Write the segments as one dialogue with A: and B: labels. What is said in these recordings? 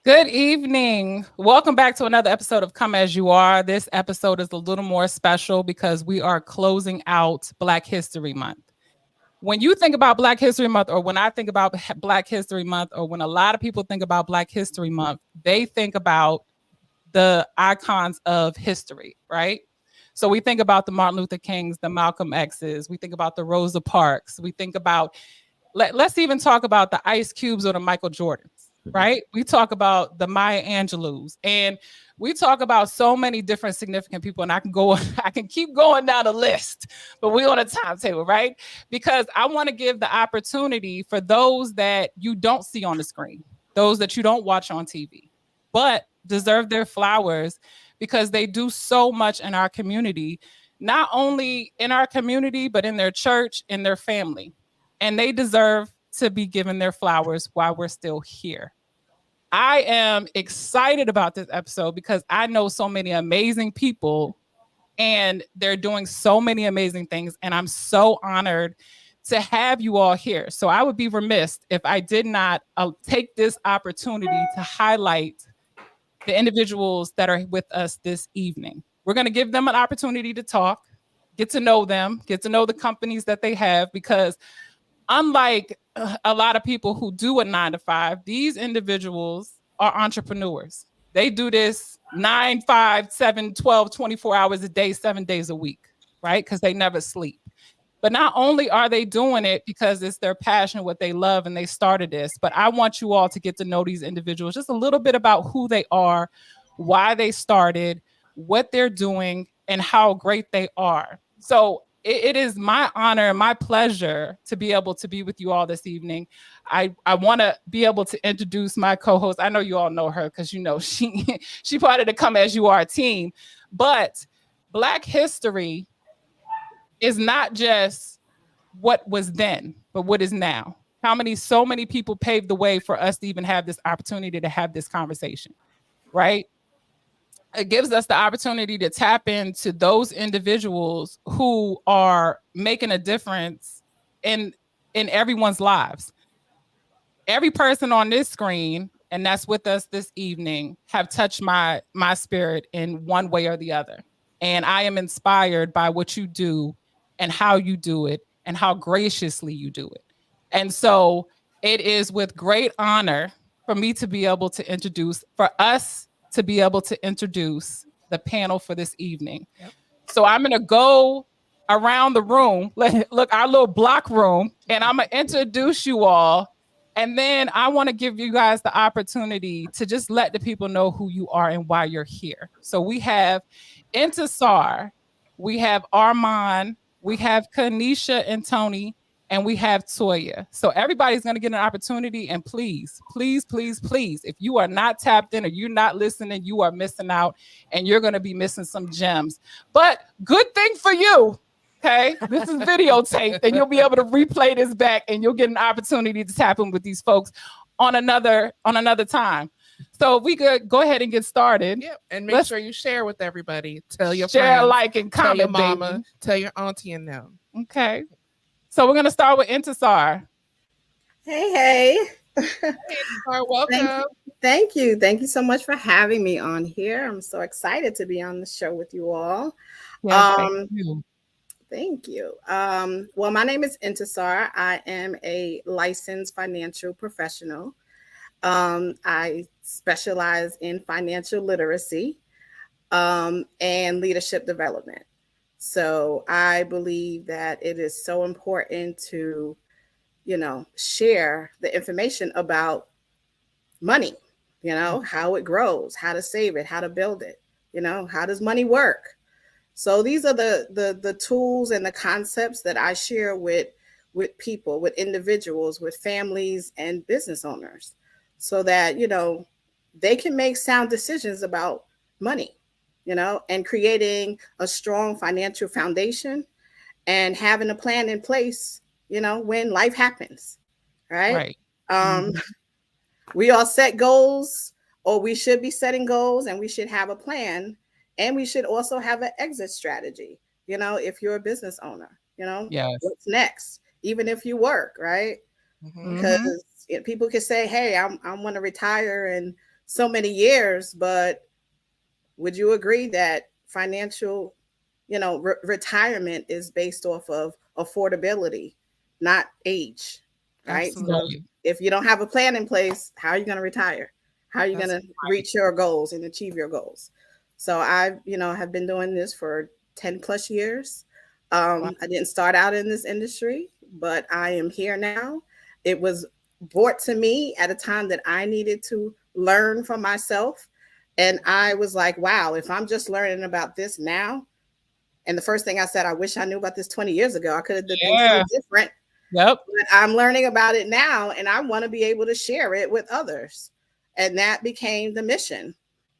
A: Good evening. Welcome back to another episode of Come As You Are. This episode is a little more special because we are closing out Black History Month. When you think about Black History Month, or when I think about Black History Month, or when a lot of people think about Black History Month, they think about the icons of history, right? So we think about the Martin Luther Kings, the Malcolm X's, we think about the Rosa Parks, we think about let's even talk about the Ice Cubes or the Michael Jordans, right? We talk about the Maya Angelou's, and we talk about so many different significant people. And I can go, I can keep going down the list, but we're on a timetable, right? Because I want to give the opportunity for those that you don't see on the screen, those that you don't watch on TV, but deserve their flowers because they do so much in our community, not only in our community, but in their church, in their family, and they deserve to be given their flowers while we're still here. I am excited about this episode because I know so many amazing people and they're doing so many amazing things. And I'm so honored to have you all here. So I would be remiss if I did not take this opportunity to highlight the individuals that are with us this evening. We're going to give them an opportunity to talk, get to know them, get to know the companies that they have, because unlike a lot of people who do a 9 to 5, these individuals are entrepreneurs. They do this 9, 5, 7, 12, 24 hours a day, 7 days a week, right? Because they never sleep. But not only are they doing it because it's their passion, what they love, and they started this, but I want you all to get to know these individuals just a little bit about who they are, why they started, what they're doing, and how great they are. So it is my honor and my pleasure to be able to be with you all this evening. I want to be able to introduce my co-host. I know you all know her because you know she part of the Come As You Are team. But Black history is not just what was then, but what is now. So many people paved the way for us to even have this opportunity to have this conversation, right? It gives us the opportunity to tap into those individuals who are making a difference in everyone's lives. Every person on this screen and that's with us this evening have touched my spirit in one way or the other. And I am inspired by what you do and how you do it and how graciously you do it. And so it is with great honor for me to be able to introduce, for us to be able to introduce the panel for this evening. Yep. So I'm going to go around the room, look, our little block room, and I'm going to introduce you all. And then I want to give you guys the opportunity to just let the people know who you are and why you're here. So we have Intisar, we have Armand, we have Kanisha and Tony, and we have Toya. So everybody's going to get an opportunity. And please, please, please, please, if you are not tapped in or you're not listening, you are missing out and you're going to be missing some gems. But good thing for you. Okay, this is videotaped and you'll be able to replay this back and you'll get an opportunity to tap in with these folks on another time. So if we could go ahead and get started.
B: Yep. And make sure you share with everybody. Tell your
A: share,
B: friends,
A: like, and comment,
B: tell your mama,
A: baby.
B: Tell your auntie and them.
A: Okay. So we're going to start with Intisar.
C: Hey.
B: Hey, welcome.
C: Thank you. Thank you so much for having me on here. I'm so excited to be on the show with you all.
A: Yes, thank you.
C: Thank you. Well, my name is Intisar. I am a licensed financial professional. I specialize in financial literacy and leadership development. So I believe that it is so important to, share the information about money, how it grows, how to save it, how to build it, how does money work? So these are the tools and the concepts that I share with people, with individuals, with families and business owners, so that, they can make sound decisions about money, and creating a strong financial foundation and having a plan in place, when life happens, right? We all set goals, or we should be setting goals, and we should have a plan. And we should also have an exit strategy, if you're a business owner,
A: yes.
C: What's next, even if you work, right? Because people can say, hey, I want to retire and so many years, but would you agree that financial, retirement is based off of affordability, not age, right? So
B: Absolutely.
C: if you don't have a plan in place, how are you going to retire? How are you going to reach your goals and achieve your goals? So I, have been doing this for 10 plus years. I didn't start out in this industry, but I am here now. It was brought to me at a time that I needed to learn for myself. And I was like, wow, if I'm just learning about this now, and the first thing I said, I wish I knew about this 20 years ago. I could have done things different.
A: Yep.
C: But I'm learning about it now, and I want to be able to share it with others. And that became the mission,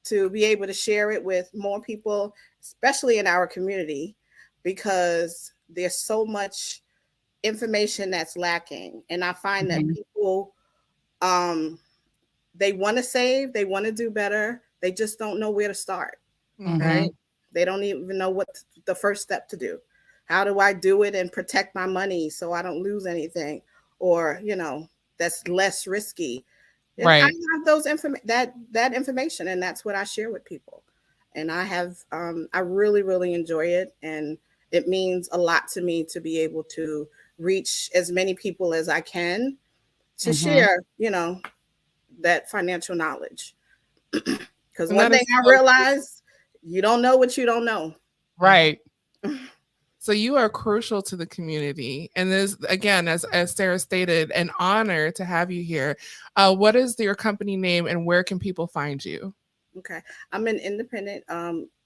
C: to be able to share it with more people, especially in our community, because there's so much information that's lacking. And I find that people, they want to save, they want to do better. They just don't know where to start, right? They don't even know what the first step to do. How do I do it and protect my money so I don't lose anything? Or, that's less risky. And
A: right.
C: I have those that information, and that's what I share with people. And I have, I really, really enjoy it. And it means a lot to me to be able to reach as many people as I can to share, that financial knowledge. Because one thing I realized, you don't know what you don't know.
A: Right.
B: So you are crucial to the community. And there's, again, as Sarah stated, an honor to have you here. What is your company name and where can people find you?
C: Okay. I'm an independent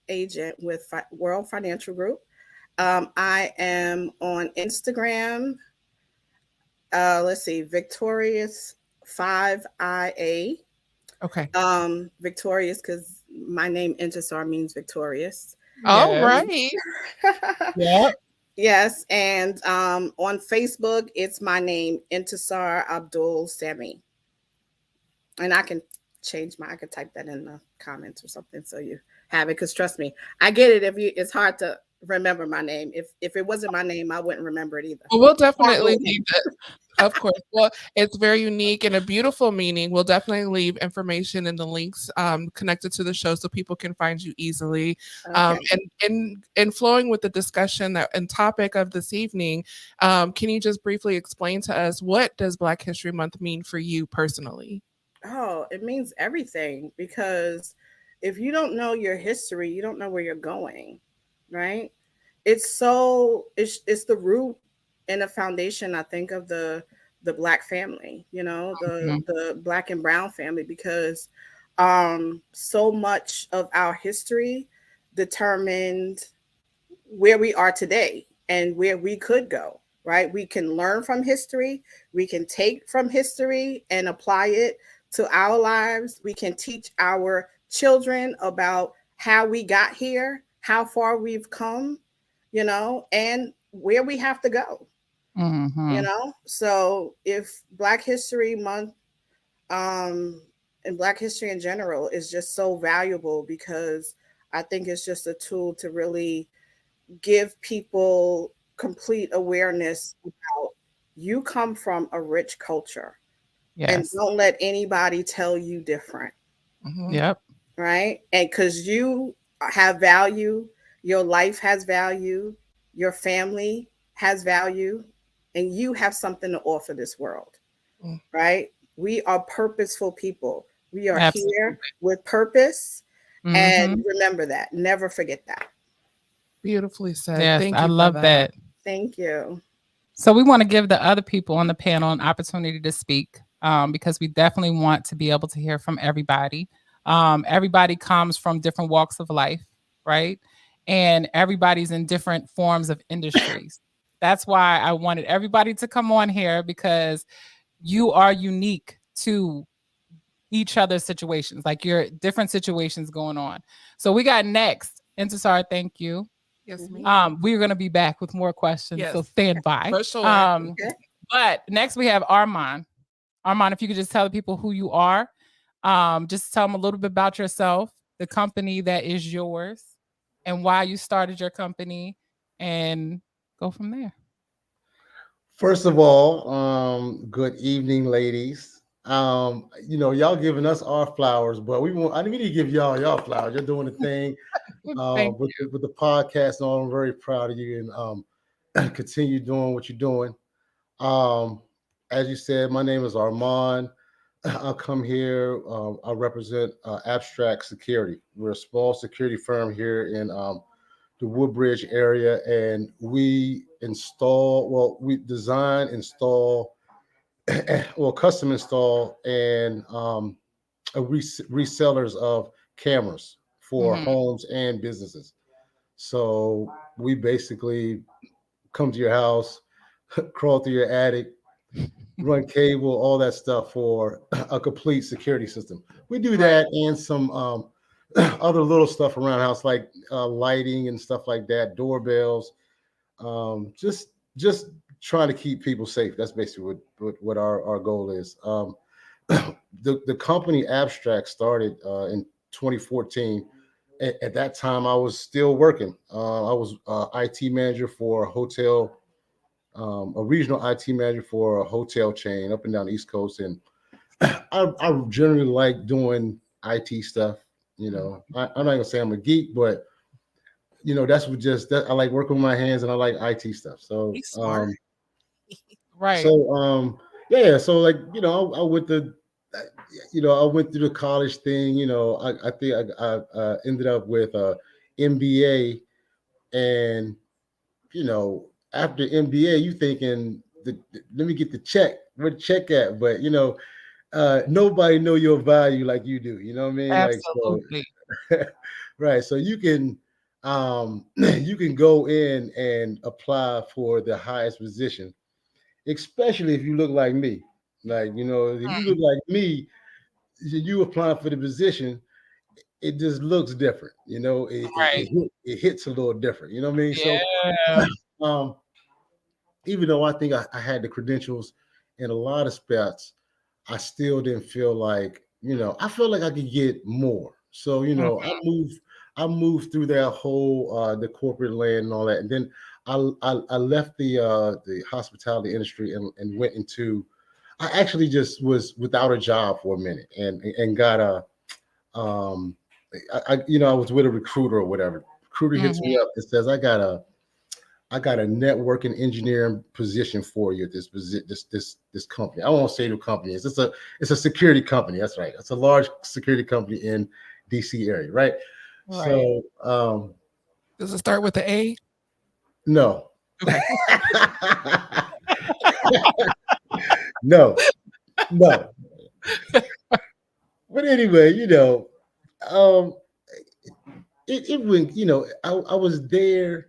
C: agent with World Financial Group. I am on Instagram. Let's see, Victorious 5IA.
B: Okay.
C: Victorious because my name Intisar means victorious.
B: All right.
A: Yeah.
C: Yes. And on Facebook, it's my name, Intisar Abdul Sami. And I can I could type that in the comments or something so you have it. Because trust me, I get it. It's hard to remember my name. If it wasn't my name, I wouldn't remember it either.
B: Well, we'll definitely leave it. Of course. Well, it's very unique and a beautiful meaning. We'll definitely leave information in the links connected to the show so people can find you easily. And in flowing with the discussion and topic of this evening, can you just briefly explain to us, what does Black History Month mean for you personally?
C: Oh, it means everything, because if you don't know your history, you don't know where you're going, right? It's the root and the foundation, I think, of the Black family, the Black and Brown family, because so much of our history determined where we are today and where we could go, right? We can learn from history. We can take from history and apply it to our lives. We can teach our children about how we got here, how far we've come, and where we have to go. So if Black History Month and Black history in general is just so valuable, because I think it's just a tool to really give people complete awareness about, you come from a rich culture. Yes. And don't let anybody tell you different.
A: Yep.
C: Right? And because you have value, your life has value, your family has value, and you have something to offer this world. Right? We are purposeful people. We are here with purpose. And remember that. Never forget that.
B: Beautifully said.
A: Yes,
B: Thank you.
A: I love that.
C: Thank you.
A: So we want to give the other people on the panel an opportunity to speak, because we definitely want to be able to hear from everybody. Everybody comes from different walks of life, right? And everybody's in different forms of industries. That's why I wanted everybody to come on here, because you are unique to each other's situations, like your different situations going on. So we got next, Intisar, thank you.
B: Yes, ma'am.
A: We're going to be back with more questions, so stand by.
B: For sure.
A: But next we have Armand. Armand, if you could just tell the people who you are, just tell them a little bit about yourself, the company that is yours, and why you started your company, and go from there.
D: First of all, good evening, ladies. Y'all giving us our flowers, but we need to give y'all flowers. You're doing the thing
B: Thank
D: with the podcast and all. I'm very proud of you and continue doing what you're doing. As you said, my name is Armand. I'll come here. I represent Abstract Security. We're a small security firm here in the Woodbridge area, and we design, install, custom install, and resellers of cameras for homes and businesses. So we basically come to your house, crawl through your attic, run cable, all that stuff for a complete security system. We do that and some other little stuff around the house, like lighting and stuff like that, doorbells. Just trying to keep people safe. That's basically what our goal is. The company Abstract started in 2014. At that time, I was still working. I was IT manager for a hotel. A regional IT manager for a hotel chain up and down the East Coast, and I generally like doing IT stuff. I'm not gonna say I'm a geek, but that's I like working with my hands and I like IT stuff. So
A: right.
D: So yeah, so like I went to I went through the college thing. I think I ended up with a MBA, and after MBA, you thinking, let me get the check. Where the check at? But nobody know your value like you do. You know what I mean?
A: Absolutely.
D: Like, so, right. So you can you can go in and apply for the highest position, especially if you look like me. Like, if you look like me, you applying for the position, it just looks different. It hits a little different. You know what I mean?
A: Yeah.
D: So even though I think I had the credentials in a lot of spots, I still didn't feel like, I felt like I could get more. So, I moved through that whole the corporate land and all that. And then I left the hospitality industry and went into, I actually just was without a job for a minute and got I was with a recruiter or whatever. Recruiter hits me up and says, I got a networking engineering position for you at this company. I won't say the company is. It's a security company. That's right. It's a large security company in DC area, right? So
B: does it start with the A?
D: No.
B: Okay.
D: No. But anyway, it went, I was there.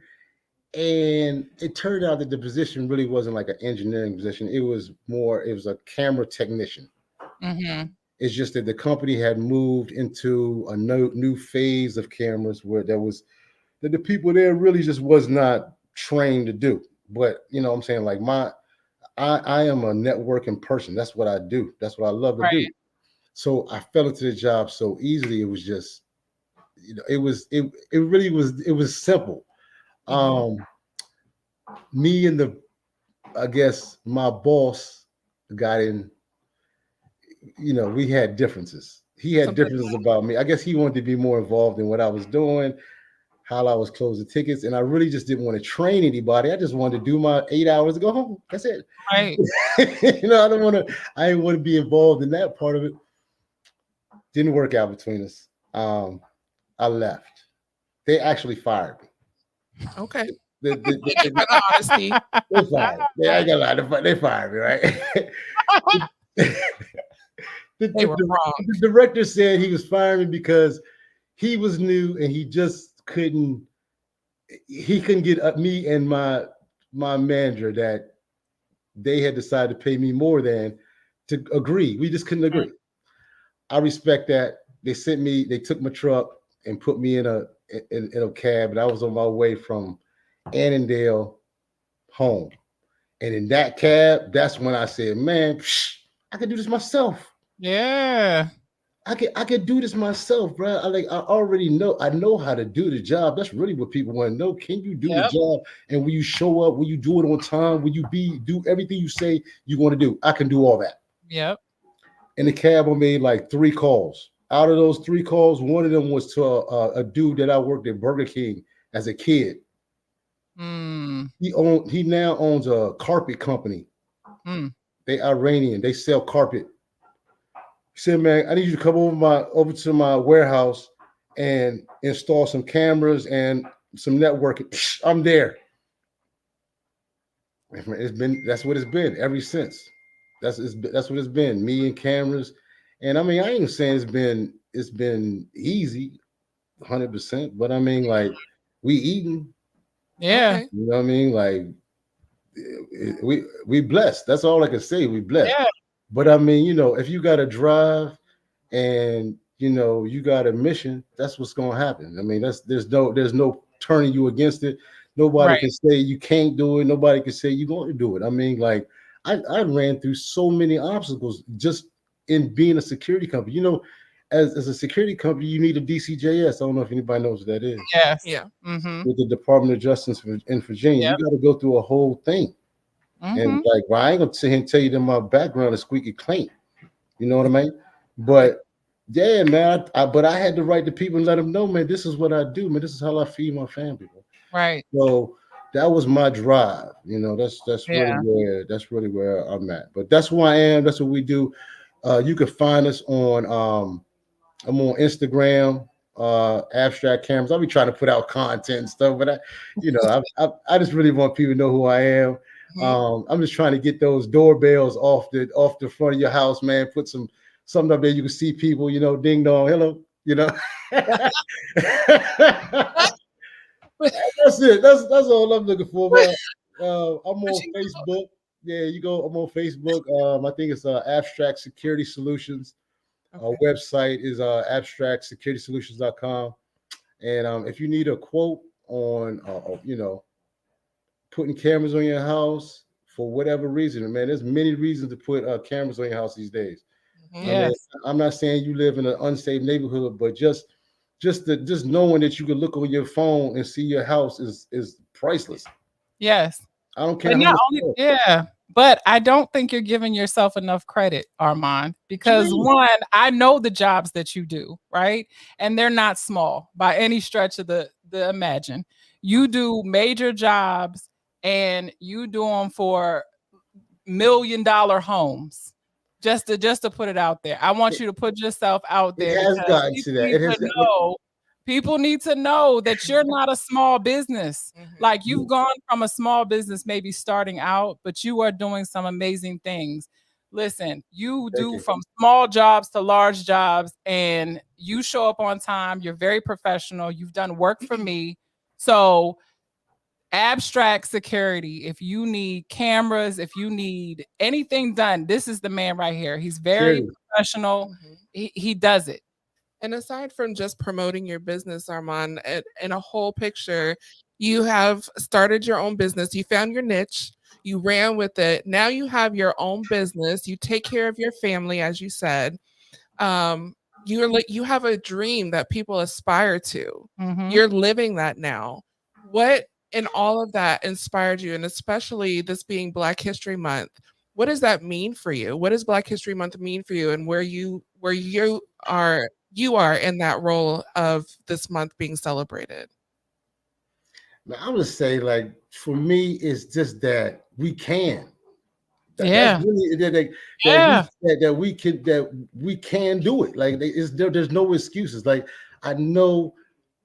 D: And it turned out that the position really wasn't like an engineering position. It was a camera technician. It's just that the company had moved into a new phase of cameras where that the people there really just was not trained to do. But what I'm saying, like I am a networking person. That's what I do. That's what I love to do. So I fell into the job so easily. It was just, it was simple. Me and I guess my boss got in, we had differences. He had differences about me. I guess he wanted to be more involved in what I was doing, how I was closing tickets. And I really just didn't want to train anybody. I just wanted to do my 8 hours and go home. That's it.
A: Right.
D: I didn't want to be involved in that part of it. Didn't work out between us. I left. They actually fired me.
B: Okay.
D: Honesty. They fired me. I got a lot. They fired me, right? The director said he was firing me because he was new and he just couldn't get me and my manager that they had decided to pay me more than to agree. We just couldn't agree. I respect that. They took my truck and put me in a cab, and I was on my way from Annandale home. And in that cab, that's when I said, man, I could do this myself.
A: Yeah.
D: I could do this myself, bro. I already know. I know how to do the job. That's really what people want to know. Can you do the job? And will you show up? Will you do it on time? Will you do everything you say you want to do? I can do all that.
A: Yep.
D: in the cab, I made like 3 calls. Out of those 3 calls, one of them was to a dude that I worked at Burger King as a kid.
A: Mm.
D: He now owns a carpet company.
A: Mm.
D: They Iranian. They sell carpet. He said, "Man, I need you to come over to my warehouse and install some cameras and some networking." I'm there. That's what it's been ever since. That's what it's been. Me and cameras, and I mean, I ain't saying it's been easy, 100%, but I mean, like, we eating.
A: Yeah.
D: You know what I mean? Like, we blessed. That's all I can say. We blessed.
A: Yeah.
D: But I mean, you know, if you got a drive and you know you got a mission, that's what's gonna happen. I mean, there's no turning you against it. Nobody
A: Right.
D: can say you can't do it. Nobody can say you're going to do it. I mean, like, I ran through so many obstacles just in being a security company. You know, as a security company, you need a DCJS. I don't know if anybody knows what that is.
A: Yes.
B: Yeah.
A: Mm-hmm.
D: With the Department of Justice in Virginia,
A: Yep.
D: you got to go through a whole thing.
A: Mm-hmm.
D: And like, well, I ain't gonna sit here and tell you that my background is squeaky clean. You know what I mean? But yeah, man, but I had to write to people and let them know, man, this is what I do, man. This is how I feed my family.
A: Right.
D: So that was my drive. You know, that's
A: Yeah.
D: really where I'm at. But that's who I am. That's what we do. You can find us on I'm on Instagram, Abstract Cameras. I'll be trying to put out content and stuff, but I just really want people to know who I am. I'm just trying to get those doorbells off the front of your house, man. Put something up there you can see people, you know, ding dong, hello, you know. That's it. That's all I'm looking for, man. I'm on Facebook. Yeah, you go. I'm on Facebook. I think it's Abstract Security Solutions. Our website is abstractsecuritysolutions.com. And if you need a quote on, putting cameras on your house for whatever reason, man, there's many reasons to put cameras on your house these days.
A: Yes.
D: I mean, I'm not saying you live in an unsafe neighborhood, but just knowing that you can look on your phone and see your house is priceless.
A: Yes.
D: I don't care.
A: But not only, but I don't think you're giving yourself enough credit, Armand, because one, I know the jobs that you do, right? And they're not small by any stretch of the imagine. You do major jobs and you do them for $1 million homes. Just to put it out there. I want you to put yourself out there.
D: It has gotten to that.
A: People need to know that you're not a small business. Like, you've gone from a small business maybe starting out, but you are doing some amazing things. Listen, you do from small jobs to large jobs, and you show up on time. You're very professional. You've done work for me. So Abstract Security, if you need cameras, if you need anything done, this is the man right here. He's very professional. He does it.
B: And aside from just promoting your business, Armand, in a whole picture, you have started your own business. You found your niche. You ran with it. Now you have your own business. You take care of your family, as you said. You have a dream that people aspire to. You're living that now. What in all of that inspired you? And especially this being Black History Month, what does that mean for you? What does Black History Month mean for you, and where you are in that role of this month being celebrated?
D: I would say, like, for me, it's just that we can.
A: That
D: we can do it. Like, there's no excuses. Like, I know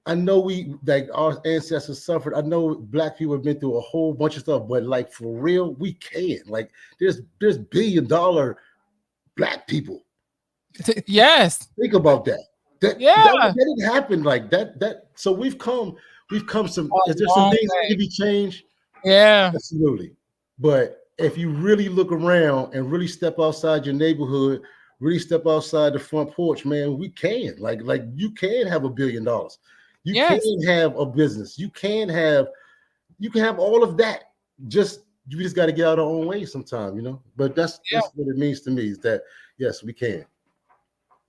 D: we, like, our ancestors suffered. I know Black people have been through a whole bunch of stuff, but like, for real, we can. Like, there's $1 billion Black people.
A: Yes.
D: Think about that. That didn't happen like that. So we've come some. Is there some things that can be changed?
A: Yeah,
D: absolutely. But if you really look around and really step outside your neighborhood, really step outside the front porch, man, we can. Like you can have $1 billion. You can have a business. You can have all of that. You just got to get out our own way sometime, you know. But that's what it means to me, is that yes, we can.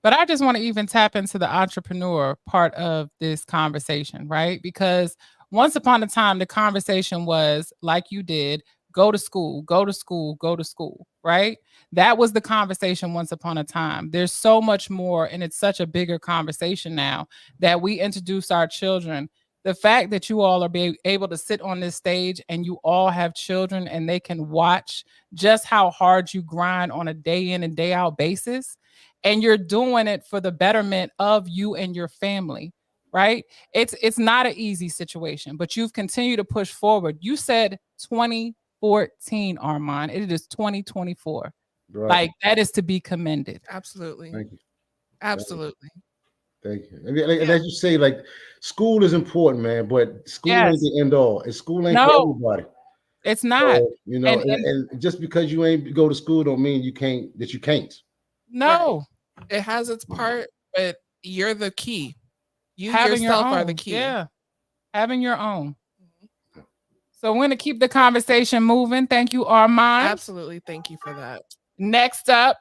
A: But I just want to even tap into the entrepreneur part of this conversation, right? Because once upon a time, the conversation was, like you did, go to school, go to school, go to school, right? That was the conversation once upon a time. There's so much more, and it's such a bigger conversation now that we introduce our children. The fact that you all are able to sit on this stage and you all have children and they can watch just how hard you grind on a day in and day out basis, and you're doing it for the betterment of you and your family, right? It's not an easy situation, but you've continued to push forward. You said 2014, Armand. It is 2024.
D: Right.
A: Like, that is to be commended.
B: Absolutely.
D: Thank you.
B: Absolutely.
D: Thank you. And as you say, like, school is important, man, but school ain't the end all. And school ain't for everybody.
A: It's not.
D: So, you know, and just because you ain't go to school don't mean you can't.
A: No.
B: Right. It has its part, but you're the key. You
A: Having
B: yourself
A: your own,
B: are the key.
A: Yeah. Having your own. So we're going to keep the conversation moving. Thank you, Armand.
B: Absolutely. Thank you for that.
A: Next up,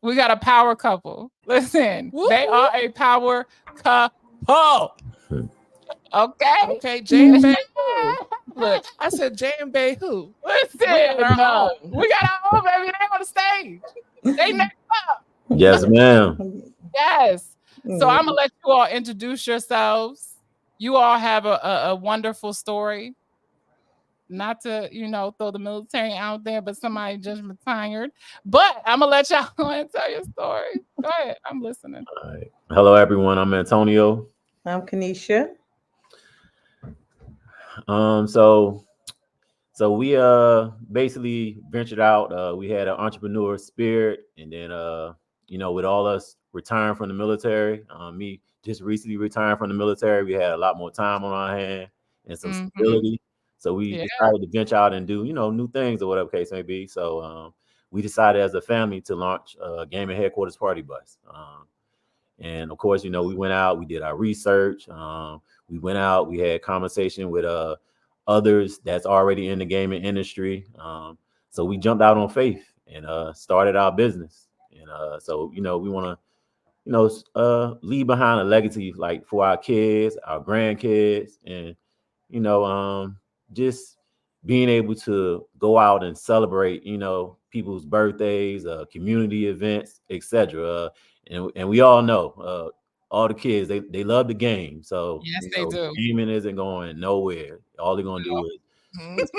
A: we got a power couple. Listen, they are a power couple. Okay.
B: Jay and Bay. Look, I said Jay and Bay who?
A: Listen, we got our own, baby. They on the stage. They next up.
E: Yes, ma'am.
A: Yes. So I'm gonna let you all introduce yourselves. You all have a wonderful story. Not to, throw the military out there, but somebody just retired. But I'm gonna let y'all go and tell your story. Go ahead. I'm listening.
E: All right. Hello, everyone. I'm Antonio.
F: I'm Kenesha.
E: So we basically ventured out. We had an entrepreneur spirit, and then with all us retiring from the military, me just recently retiring from the military, we had a lot more time on our hand and some stability. So we decided to venture out and do, new things or whatever case may be. So we decided as a family to launch Gaming Headquarters Party Bus. And of course, we went out, we did our research. We went out, we had conversation with others that's already in the gaming industry. So we jumped out on faith and started our business. And so, we want to, leave behind a legacy like for our kids, our grandkids, and, just being able to go out and celebrate, people's birthdays, community events, etc. And we all know all the kids, they love the game. So
A: yes, they do.
E: Gaming isn't going nowhere. All they're going to do is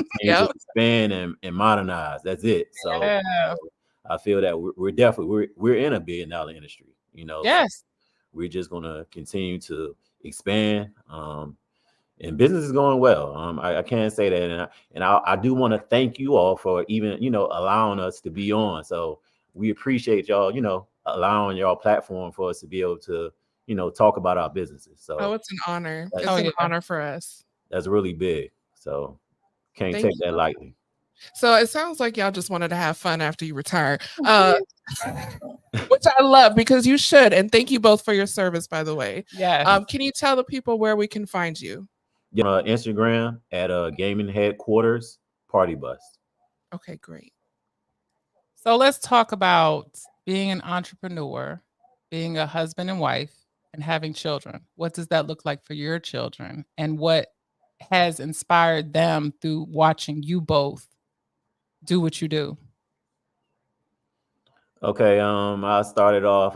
E: expand and modernize. That's it. So I feel that we're definitely in $1 billion industry.
A: Yes.
E: So we're just going to continue to expand. And business is going well. I can't say that, and I do want to thank you all for even allowing us to be on. So we appreciate y'all, allowing y'all platform for us to be able to talk about our businesses. So
B: it's an honor. It's an honor for us.
E: That's really big. So can't take that lightly.
B: So it sounds like y'all just wanted to have fun after you retire, which I love because you should. And thank you both for your service, by the way.
A: Yeah.
B: Can you tell the people where we can find you?
E: Instagram at Gaming Headquarters Party Bus.
B: Okay, great.
A: So let's talk about being an entrepreneur, being a husband and wife, and having children. What does that look like for your children? And what has inspired them through watching you both do what you do?
E: Okay, I started off,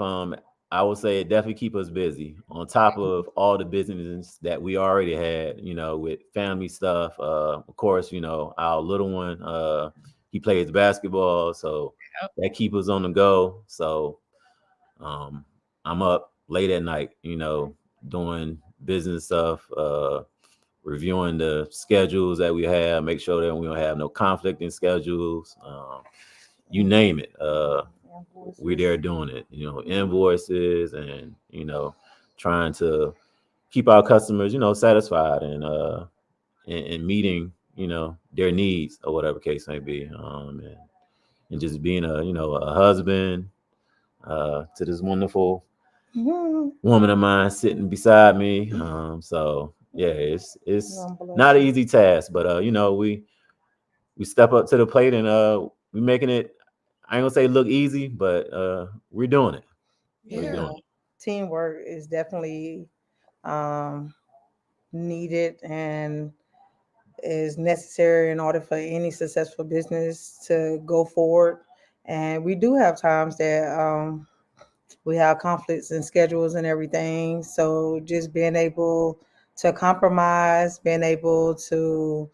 E: I would say it definitely keep us busy on top of all the businesses that we already had, with family stuff. Of course, our little one, he plays basketball, so that keeps us on the go. So I'm up late at night, doing business stuff, reviewing the schedules that we have, make sure that we don't have no conflicting schedules. You name it. We're there doing it, invoices and, trying to keep our customers, satisfied and meeting, their needs or whatever case may be. And just being a husband to this wonderful woman of mine sitting beside me. So yeah, it's not an easy task, but we step up to the plate and we're making it, I ain't gonna say look easy, but we're doing it. We're doing it.
F: Teamwork is definitely needed, and is necessary in order for any successful business to go forward. And we do have times that we have conflicts and schedules and everything. So just being able to compromise, being able to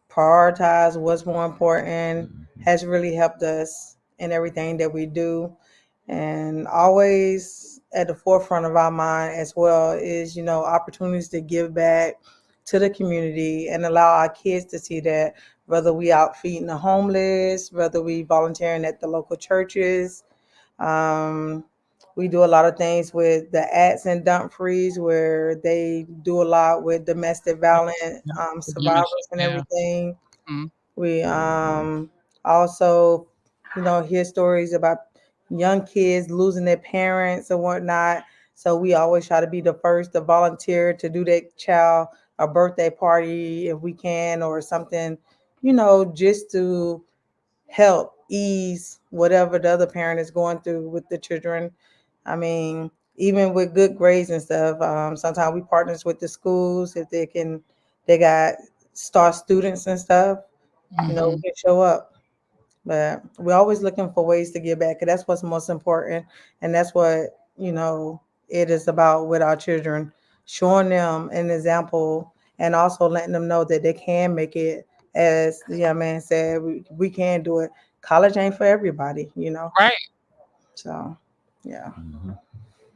F: prioritize what's more important has really helped us in everything that we do. And always at the forefront of our mind as well is, opportunities to give back to the community and allow our kids to see that, whether we out feeding the homeless, whether we volunteering at the local churches. Um, we do a lot of things with the Ads and Dumfries, where they do a lot with domestic violence survivors and
A: Yeah.
F: everything.
A: Mhm.
F: We also, hear stories about young kids losing their parents and whatnot. So we always try to be the first to volunteer to do that child a birthday party if we can, or something, just to help ease whatever the other parent is going through with the children. I mean, even with good grades and stuff, sometimes we partners with the schools if they got star students and stuff.
A: Mhm.
F: We can show up. But we're always looking for ways to give back, 'cause that's what's most important, and that's what it is about with our children, showing them an example and also letting them know that they can make it. As the young man said, we can do it. College ain't for everybody.
A: Right.
F: So, yeah.
E: Mhm.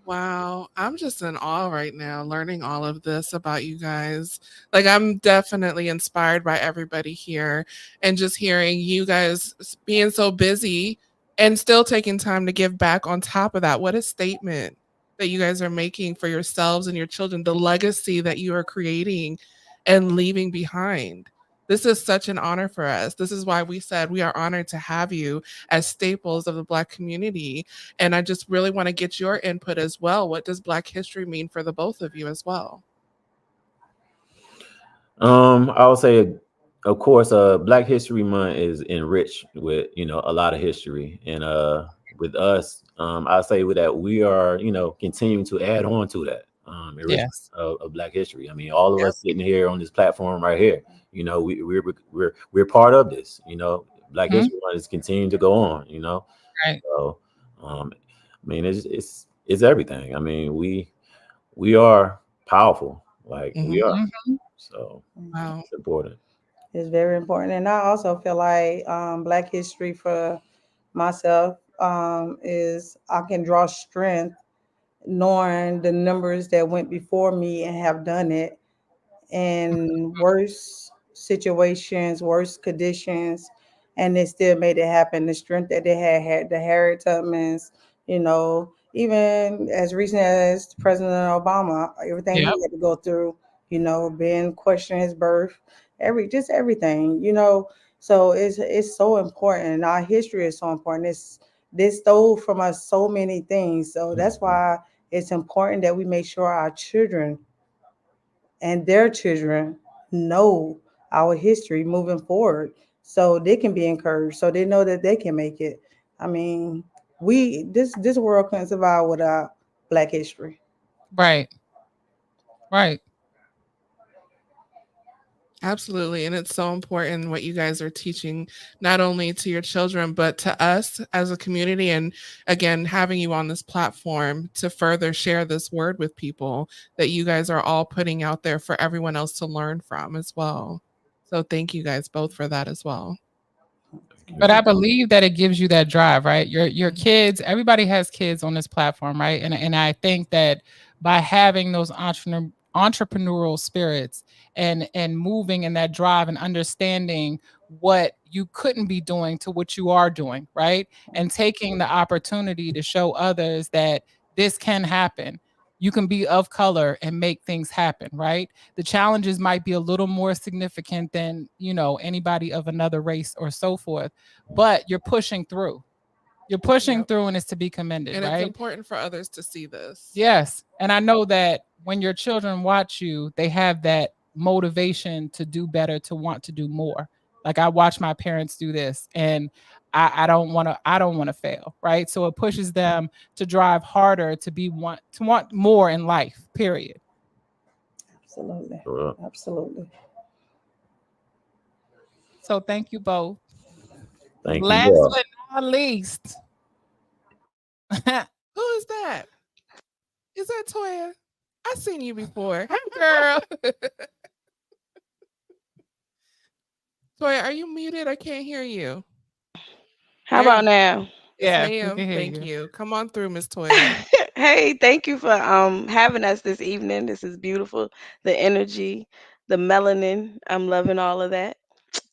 B: Wow, I'm just in awe right now learning all of this about you guys. Like, I'm definitely inspired by everybody here and just hearing you guys being so busy and still taking time to give back on top of that. What a statement that you guys are making for yourselves and your children, the legacy that you are creating and leaving behind. This is such an honor for us. This is why we said we are honored to have you as staples of the Black community. And I just really want to get your input as well. What does Black history mean for the both of you as well?
E: I would say, of course, Black History Month is enriched with a lot of history, and with us, I say with that we are continuing to add on to that enrichment
A: Yes.
E: of Black history. I mean, all of
B: Yep.
E: us sitting here on this platform right here, we're part of this. Black
A: Mhm.
E: History Month is continuing to go on.
A: Right.
E: So I mean, it's everything. I mean, we are powerful, like we
B: Mhm.
E: are.
A: Mhm.
E: So
B: Wow.
E: it's important.
F: It's very important. And I also feel like Black history for myself is I can draw strength knowing the numbers that went before me and have done it in worse situations, worse conditions, and they still made it happen. The strength that they had the Harriet Tubmans, even as recent as President Obama, everything
A: Yep.
F: he had to go through, being questioned his birth, just everything. So it's so important. Our history is so important. They stole from us so many things. So that's why it's important that we make sure our children and their children know our history moving forward, so they can be encouraged, so they know that they can make it. I mean, this world couldn't survive without Black history.
A: Right. Right.
B: Absolutely. And it's so important what you guys are teaching, not only to your children, but to us as a community. And again, having you on this platform to further share this word with people that you guys are all putting out there for everyone else to learn from as well. So thank you guys both for that as well.
A: But I believe that it gives you that drive, right? Your kids, everybody has kids on this platform, right? And I think that by having those entrepreneurial spirits and moving in that drive and understanding what you couldn't be doing to what you are doing, right? And taking the opportunity to show others that this can happen. You can be of color and make things happen, right? The challenges might be a little more significant than, anybody of another race or so forth, but you're pushing through. You're pushing
B: Yep.
A: through, and it's to be commended,
B: And it's
A: right?
B: important for others to see this.
A: Yes. And I know that when your children watch you, they have that motivation to do better, to want to do more. Like I watch my parents do this, and I don't want to fail, right? So it pushes them to drive harder, to want more in life, period.
F: Absolutely.
E: Sure.
F: Absolutely.
A: So thank you both.
E: Thank you.
A: Last
E: all.
A: but not least.
B: Who is that? Is that Toya? I've seen you before. Hey, girl. Toya, are you muted? I can't hear you.
G: How
B: There
G: about
B: you-
G: now?
B: Yes,
A: Yeah, we
B: ma'am.
A: can hear
B: Thank
A: you.
B: you. Come on through, Miss Toya.
G: Hey, thank you for having us this evening. This is beautiful. The energy, the melanin. I'm loving all of that.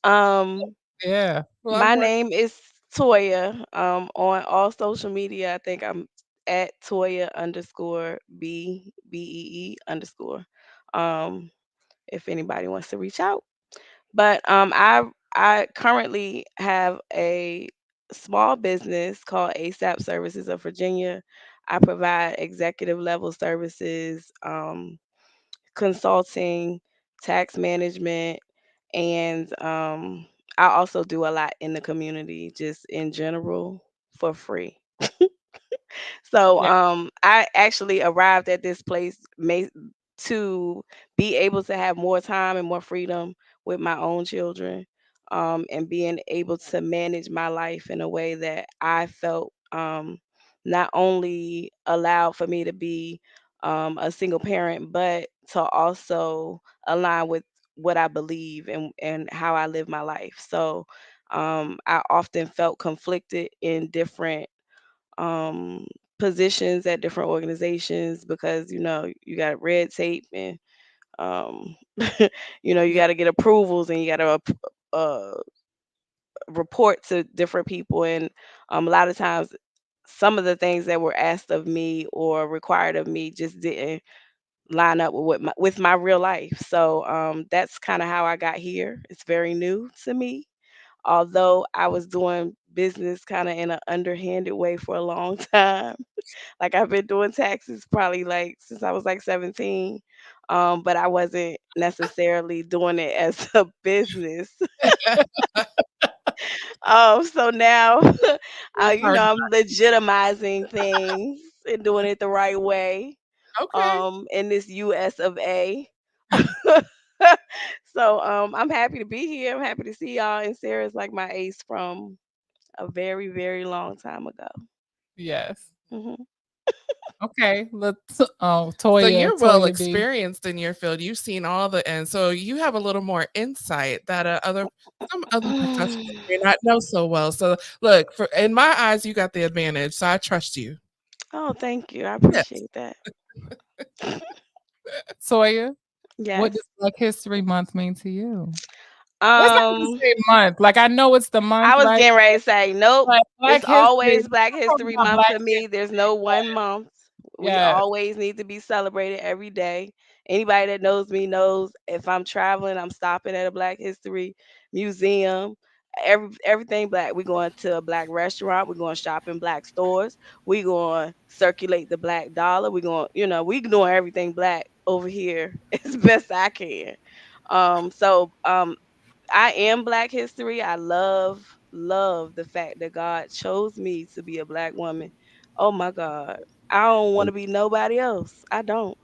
G: Um
A: Yeah.
B: Well, I'm
G: my
B: working.
G: name is Toya. On all social media, I think I'm at Toya underscore BEE underscore. Um if anybody wants to reach out. But I currently have a small business called ASAP Services of Virginia. I provide executive level services, consulting, tax management, and I also do a lot in the community, just in general, for free. So
A: Yeah.
G: I actually arrived at this place to be able to have more time and more freedom with my own children, and being able to manage my life in a way that I felt not only allowed for me to be a single parent, but to also align with what I believe and how I live my life. So I often felt conflicted in different um, positions at different organizations because you got red tape and um, you
B: Yeah.
G: got to get approvals and you got to uh, report to different people and a lot of times some of the things that were asked of me or required of me just didn't line up with with my real life. So that's kind of how I got here. It's very new to me, although I was doing business kind of in an underhanded way for a long time. Like I've been doing taxes probably like since I was like 17. But I wasn't necessarily doing it as a business. So now,
A: Or-
G: I'm legitimizing things and doing it the right way.
B: Okay.
G: In this US of A. So I'm happy to be here. I'm happy to see y'all. And Sarah's like my ace from a very, very long time ago.
A: Yes.
G: Hmm.
A: Okay. Let's
B: So
A: Toya,
B: you're well
A: Toya B.
B: experienced in your field. You've seen all the and so you have a little more insight that some other professionals may not know so well. So look, for in my eyes, you got the advantage. So I trust you.
G: Oh, thank you. I
B: Yes.
G: appreciate that.
A: Toya, what
G: Yes.
A: does Black History Month mean to you? Let's not even
G: Um,
A: say month. Like I know it's the
G: I
A: month,
G: was
A: right?
G: getting ready to say, nope.
A: But Black
G: It's
A: History,
G: always Black
A: we're talking
G: History
A: about
G: Month
A: Black
G: to me. There's
A: History.
G: no one month. We
A: Yes.
G: always need to be celebrated every day. Anybody that knows me knows if I'm traveling, I'm stopping at a Black History museum. Everything black. We're going to a black restaurant. We're going to shop in black stores. We're going to circulate the black dollar. We're going, we doing everything black over here as best I can. So I am Black history. I love the fact that God chose me to be a black woman. Oh my God. I don't want to be nobody else. I don't.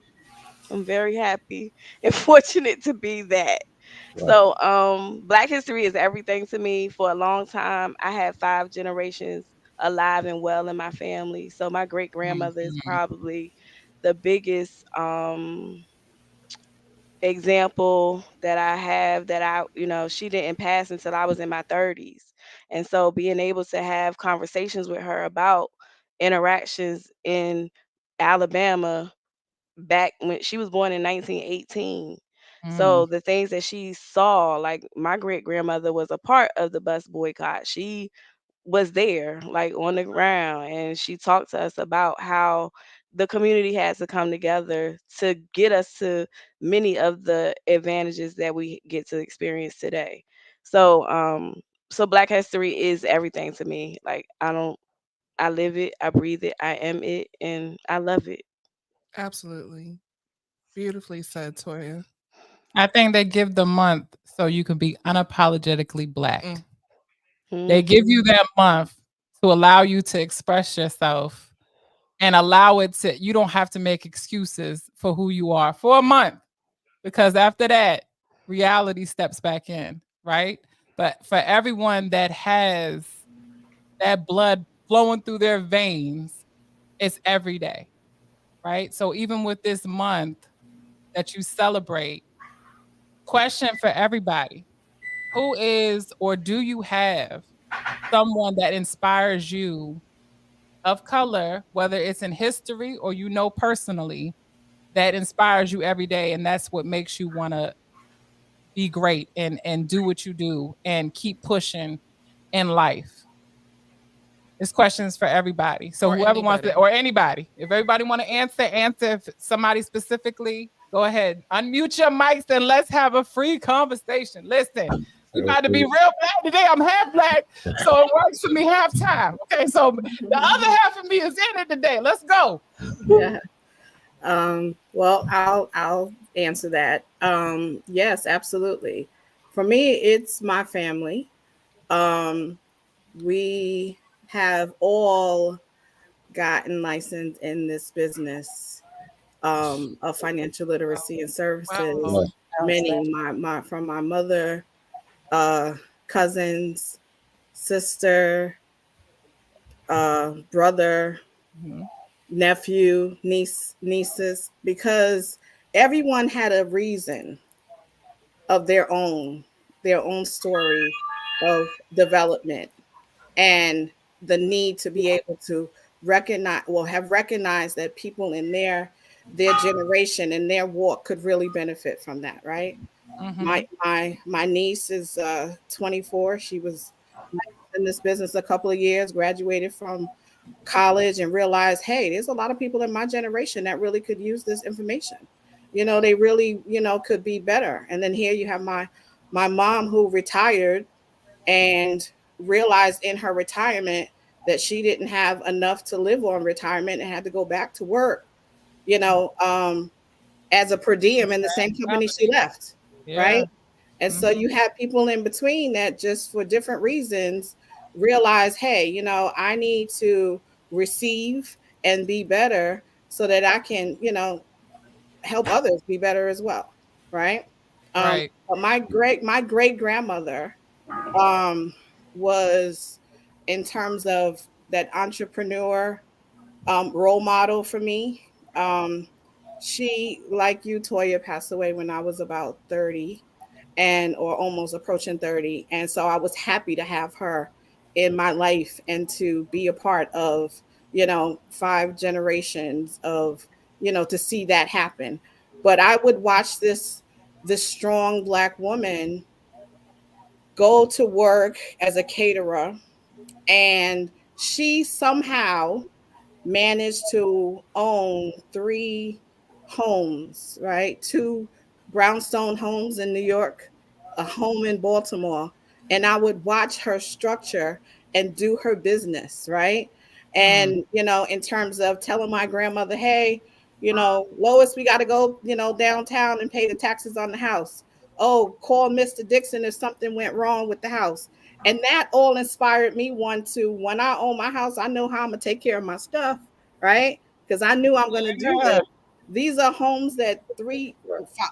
G: I'm very happy and fortunate to be that.
E: Right.
G: So Black history is everything to me. For a long time, I had 5 generations alive and well in my family. So my great grandmother is
A: Mhm.
G: probably the biggest example that I have that she didn't pass until I was in my 30s. And so being able to have conversations with her about interactions in Alabama back when she was born in 1918.
A: Mm.
G: So the things that she saw, like my great grandmother was a part of the bus boycott. She was there, like on the ground, and she talked to us about how the community has to come together to get us to many of the advantages that we get to experience today. So Black history is everything to me. Like I live it, I breathe it, I am it, and I love it.
B: Absolutely. Beautifully said, Toya.
A: I think they give the month so you can be unapologetically Black.
B: Mm.
A: They give you
G: Mhm.
A: that month to allow you to express yourself and allow it to, you don't have to make excuses for who you are for a month because after that, reality steps back in, right? But for everyone that has that blood flowing through their veins, it's every day, right? So even with this month that you celebrate, question for everybody: who is, or do you have someone that inspires you of color, whether it's in history or personally, that inspires you every day, and that's what makes you want to be great and do what you do and keep pushing in life? It's questions for everybody. So
B: Or
A: whoever wants to,
B: anybody.
A: or anybody, if everybody want to answer. If somebody specifically, go ahead, unmute your mics and let's have a free conversation. Listen, we about to be real black today. I'm half black, so it works for me half time. Okay, so the other half of me is in it today. Let's go.
C: Yeah. Well, I'll answer that. Yes, absolutely. For me, it's my family. We have all gotten licensed in this business of financial literacy and services.
A: Wow.
C: Many, from my mother, cousins, sister, brother, nephew, nieces, because everyone had a reason of their own story of development and the need to be able to have recognized that people in their generation and their walk could really benefit from that, right? My niece is 24. She was in this business a couple of years, graduated from college, and realized, hey, there's a lot of people in my generation that really could use this information. They really, could be better. And then here you have my mom, who retired and realized in her retirement that she didn't have enough to live on retirement and had to go back to work, as a per diem in the same company she left.
A: Yeah.
C: Right. And so you have people in between that just for different reasons realize, hey, I need to receive and be better so that I can, help others be better as well. Right.
A: Right.
C: But my great grandmother was, in terms of that entrepreneur role model for me. She, like you, Toya, passed away when I was about 30 or almost approaching 30. And so I was happy to have her in my life and to be a part of, 5 generations of, to see that happen. But I would watch this strong Black woman go to work as a caterer, and she somehow managed to own 3 homes, right? 2 brownstone homes in New York, a home in Baltimore. And I would watch her structure and do her business, right? And, in terms of telling my grandmother, hey, Lois, we got to go, downtown and pay the taxes on the house. Oh, call Mr. Dixon if something went wrong with the house. And that all inspired me, when I own my house, I know how I'm going to take care of my stuff, right? Because I knew I'm going to do this. These are homes that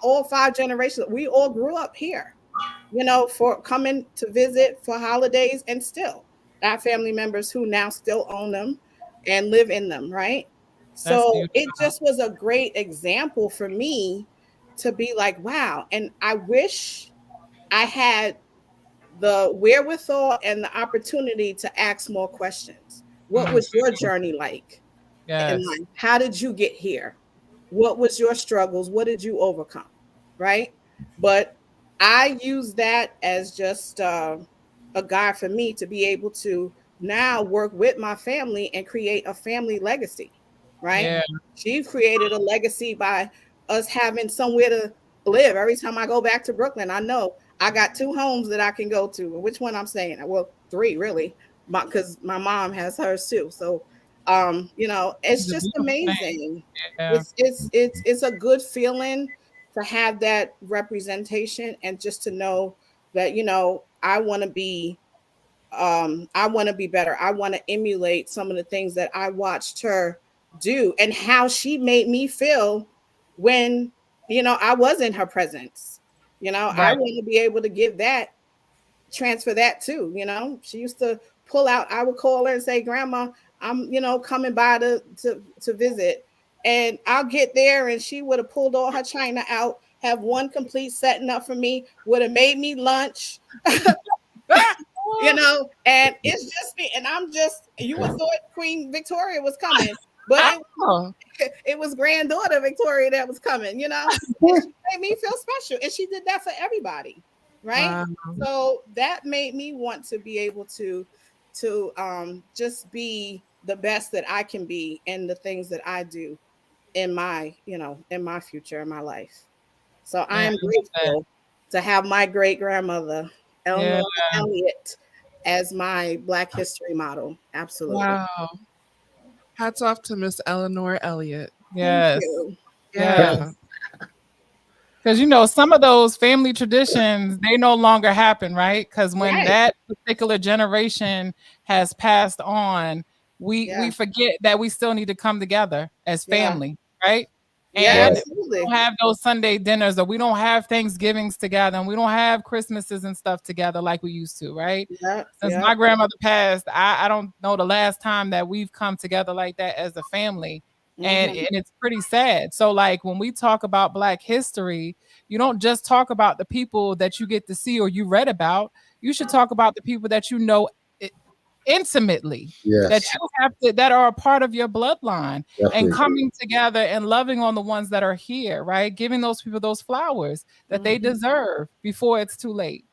C: all 5 generations, we all grew up here, for coming to visit for holidays, and still our family members who now still own them and live in them, right? So it just was a great example for me to be like, wow. And I wish I had the wherewithal and the opportunity to ask more questions. What was your journey like?
A: Yes.
C: And how did you get here? What was your struggles? What did you overcome? Right? But I use that as just a guide for me to be able to now work with my family and create a family legacy. Right?
A: Yeah.
C: She created a legacy by us having somewhere to live. Every time I go back to Brooklyn, I know I got 2 homes that I can go to. Which one I'm saying? Well, 3 really, because my mom has hers too. So, it's just amazing.
A: Yeah.
C: It's a good feeling to have that representation, and just to know that, I want to be better. I want to emulate some of the things that I watched her do and how she made me feel when, I was in her presence. I want to be able to give that transfer that too. You know, she used to pull out. I would call her and say, "Grandma, I'm coming by to visit," and I'll get there, and she would have pulled all her china out, have one complete setting up for me, would have made me lunch. And it's just me, and you would thought Queen Victoria was coming, but it was granddaughter Victoria that was coming, and she made me feel special, and she did that for everybody, right? So that made me want to be able to just be the best that I can be in the things that I do in my future, in my life. So I am grateful to have my great grandmother Eleanor Elliott as my Black History model. Absolutely.
B: Wow. Hats off to Miss Eleanor Elliott.
A: Yes.
B: Yeah.
A: Because some of those family traditions, they no longer happen, right? Because when that particular generation has passed on, we forget that we still need to come together as family, right? And we don't have those Sunday dinners, or we don't have Thanksgivings together, and we don't have Christmases and stuff together like we used to, right? Since my grandmother passed, I don't know the last time that we've come together like that as a family. And it's pretty sad. So like when we talk about Black history, you don't just talk about the people that you get to see or you read about. You should talk about the people that you know intimately, that you have that are a part of your bloodline. And coming together and loving on the ones that are here, right? Giving those people those flowers that they deserve before it's too late.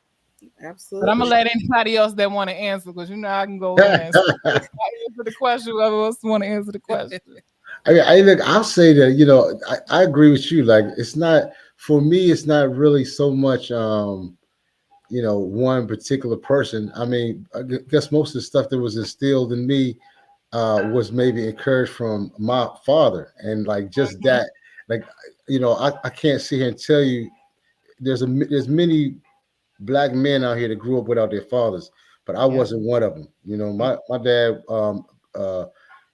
C: Absolutely.
A: But I'm gonna let anybody else that want to answer, because I can go in and answer the question. Whoever else want to answer the question.
D: I'll say that, I agree with you. Like, it's not, for me, it's not really so much, one particular person. I mean, I guess most of the stuff that was instilled in me was maybe encouraged from my father. And like, just that, like, I can't sit here and tell you, there's many Black men out here that grew up without their fathers, but I wasn't one of them. My dad,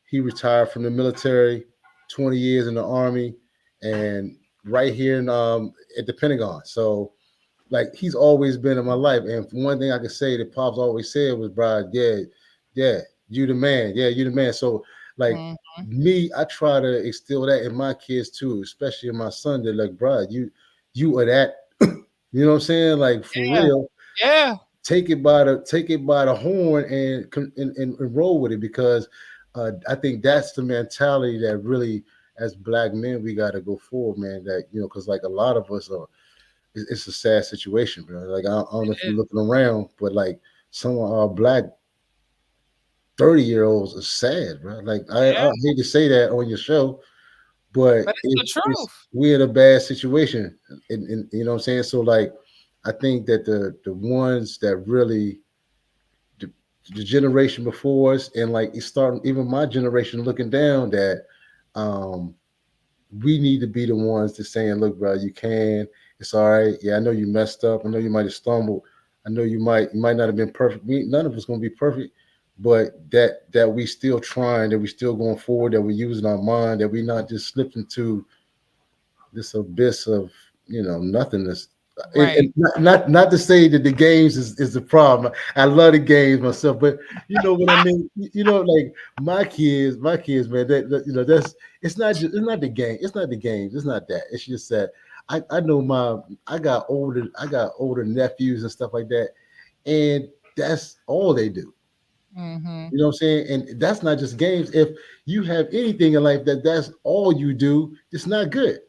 D: he retired from the military, 20 years in the Army, and right here at the Pentagon. So, like, he's always been in my life. And one thing I could say that Pops always said was, "Brad, you the man. Yeah, you the man." So, like, me, I try to instill that in my kids too, especially in my son. That, like, Brad, you are that. You know what I'm saying? Like, for real.
A: Yeah.
D: Take it by the horn and roll with it, because I think that's the mentality that really, as Black men, we got to go forward, man. That, because like a lot of us are, it's a sad situation, bro. Like, I don't know if you're looking around, but like some of our Black 30-year-olds are sad, bro. Like, I hate to say that on your show, but
A: it's the truth.
D: We're in a bad situation, and you know what I'm saying. So like, I think that the ones that really, the generation before us, and like it's starting, even my generation looking down, that we need to be the ones that saying, "Look, bro, you can. It's all right. Yeah, I know you messed up. I know you might have stumbled. I know you might not have been perfect. None of us gonna be perfect, but that we still trying, that we still going forward, that we're using our mind, that we not just slipped into this abyss of nothingness."
A: Right.
D: And not to say that the games is the problem. I love the games myself, but you know what I mean. Like my kids, man. That's it's not the game. It's not the games. It's not that. It's just that I know I got older nephews and stuff like that, and that's all they do. You know what I'm saying? And that's not just games. If you have anything in life that's all you do, it's not good.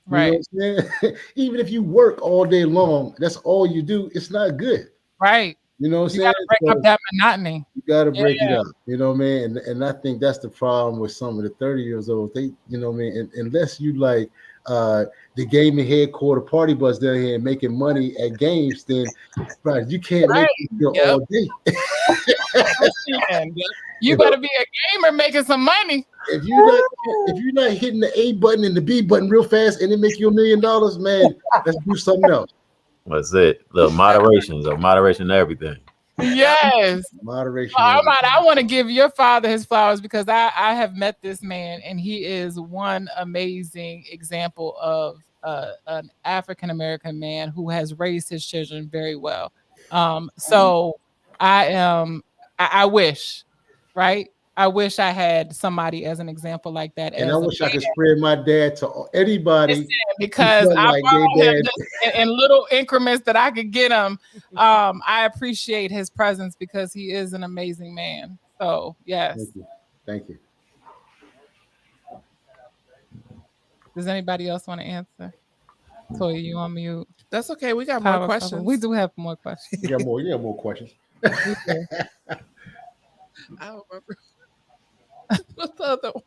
A: Right.
D: You know what I'm saying? Even if you work all day long, that's all you do, it's not good.
A: Right.
D: You know what I'm
A: You
D: saying?
A: gotta break up that monotony.
D: You got to break it up. You know what I mean? And I think that's the problem with some of the 30 years old. They, you know what I mean? And unless you like the gaming headquarter party bus down here and making money at games, then right, you can't make it all day.
A: You better be a gamer making some money.
D: If you're not hitting the A button and the B button real fast and it make you $1 million, man, let's do something else.
E: That's it. Look, moderation to everything.
A: Yes.
D: Moderation.
A: Armand, I want to give your father his flowers, because I have met this man, and he is one amazing example of an African-American man who has raised his children very well. So I wish, right? I wish I had somebody as an example like that.
D: And
A: as
D: I
A: a
D: wish I
A: man.
D: could spread my dad to anybody
A: Listen, because
D: felt
A: I
D: like
A: borrow
D: they
A: him
D: dad.
A: just in little increments that I could get him. I appreciate his presence because he is an amazing man. So yes.
D: Thank you. Thank you.
A: Does anybody else want to answer? Toya, you on mute?
B: That's okay. We got more
A: Power couple.
B: questions.
A: We do have more questions.
D: You got more questions.
A: We do.
B: I don't remember. What's the other one?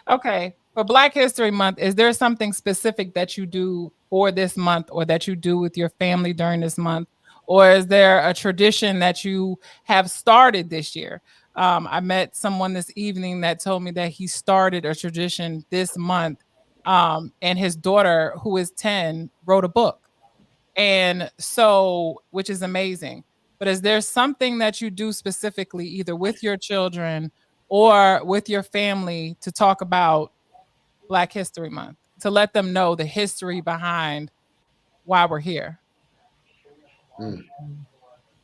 A: Okay. For Black History Month, is there something specific that you do for this month or that you do with your family during this month? Or is there a tradition that you have started this year? I met someone this evening that told me that he started a tradition this month, and his daughter, who is 10, wrote a book. And so, which is amazing. But is there something that you do specifically, either with your children or with your family, to talk about Black History Month, to let them know the history behind why we're here?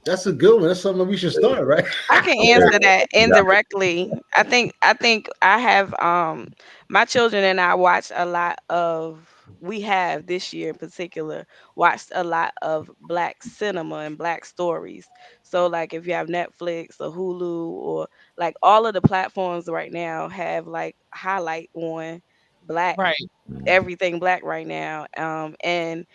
D: That's a good one. That's something we should start, right?
G: I can answer that indirectly. I think I have my children and I watch a lot of we have this year in particular watched a lot of Black cinema and Black stories. So like if you have Netflix or Hulu or like all of the platforms right now have like highlight on Black
A: Right.
G: everything Black right now. And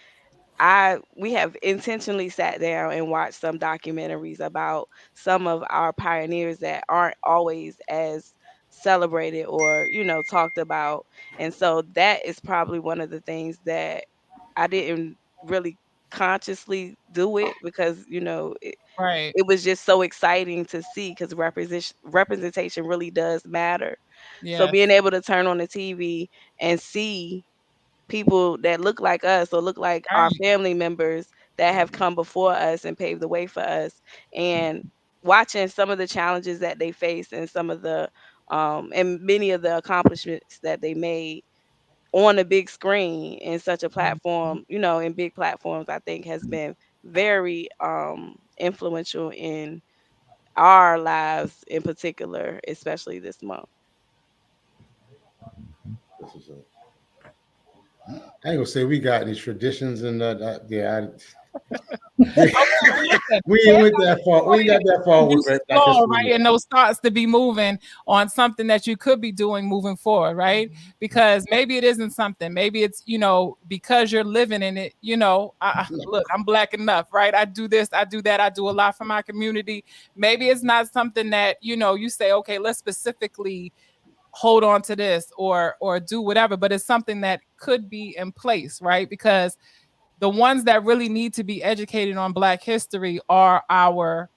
G: we have intentionally sat down and watched some documentaries about some of our pioneers that aren't always as celebrated or talked about. And so that is probably one of the things that I didn't really consciously do it because
A: Right.
G: it was just so exciting to see because representation really does matter. So
A: Yes.
G: being able to turn on the TV and see people that look like us or look like our
A: Right.
G: family members that have come before us and paved the way for us, and watching some of the challenges that they faced and some of the and many of the accomplishments that they made on a big screen in such a platform, in big platforms, I think has been very influential in our lives in particular, especially this month.
D: That's what's up. I ain't gonna say we got any traditions and we ain't went that far. We ain't got that far with
A: You
D: Black
A: slow,
D: History
A: right?
D: Month.
A: And those thoughts to be moving on something that you could be doing moving forward, right? Because maybe it isn't something. Maybe it's, because you're living in it, look, I'm Black enough, right? I do this, I do that, I do a lot for my community. Maybe it's not something that, you say, okay, let's specifically hold on to this or do whatever, but it's something that could be in place, right? Because the ones that really need to be educated on Black history are our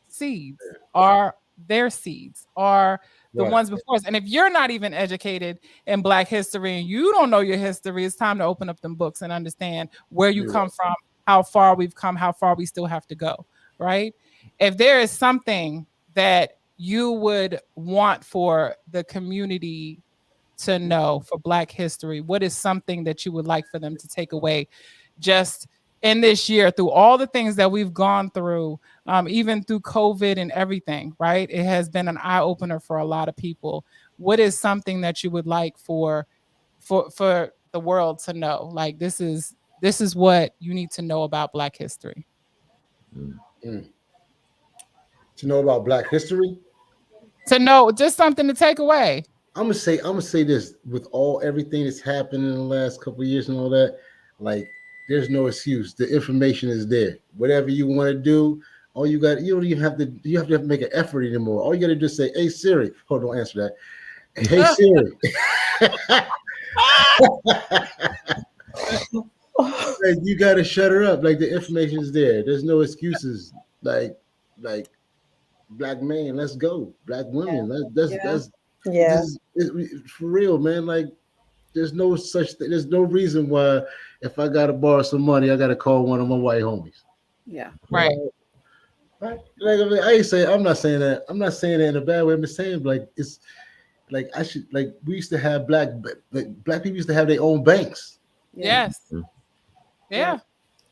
A: seeds, are their seeds, are the
D: Right.
A: ones before us. And if you're not even educated in Black history and you don't know your history, it's time to open up them books and understand where you come from, how far we've come, how far we still have to go, right? If there is something that you would want for the community to know for Black history, what is something that you would like for them to take away just in this year through all the things that we've gone through, even through COVID and everything, right? It has been an eye opener for a lot of people. What is something that you would like for the world to know? Like this is what you need to know about Black history.
D: To know about Black history?
A: To know just something to take away.
D: I'm gonna say this with everything that's happened in the last couple of years and all that, like there's no excuse. The information is there. Whatever you want to do, you don't even have to make an effort anymore. All you gotta do is say, "Hey Siri," don't answer that. Hey Siri. Like, you gotta shut her up. Like the information is there. There's no excuses. Like Black man, let's go. Black women, that's for real, man. Like there's no such thing. There's no reason why if I gotta borrow some money, I gotta call one of my white homies.
C: Yeah.
A: Right.
D: Right. Like I'm not saying that. I'm not saying that in a bad way. I'm just saying like it's like we used to have black people used to have their own banks.
A: Yes. Yeah.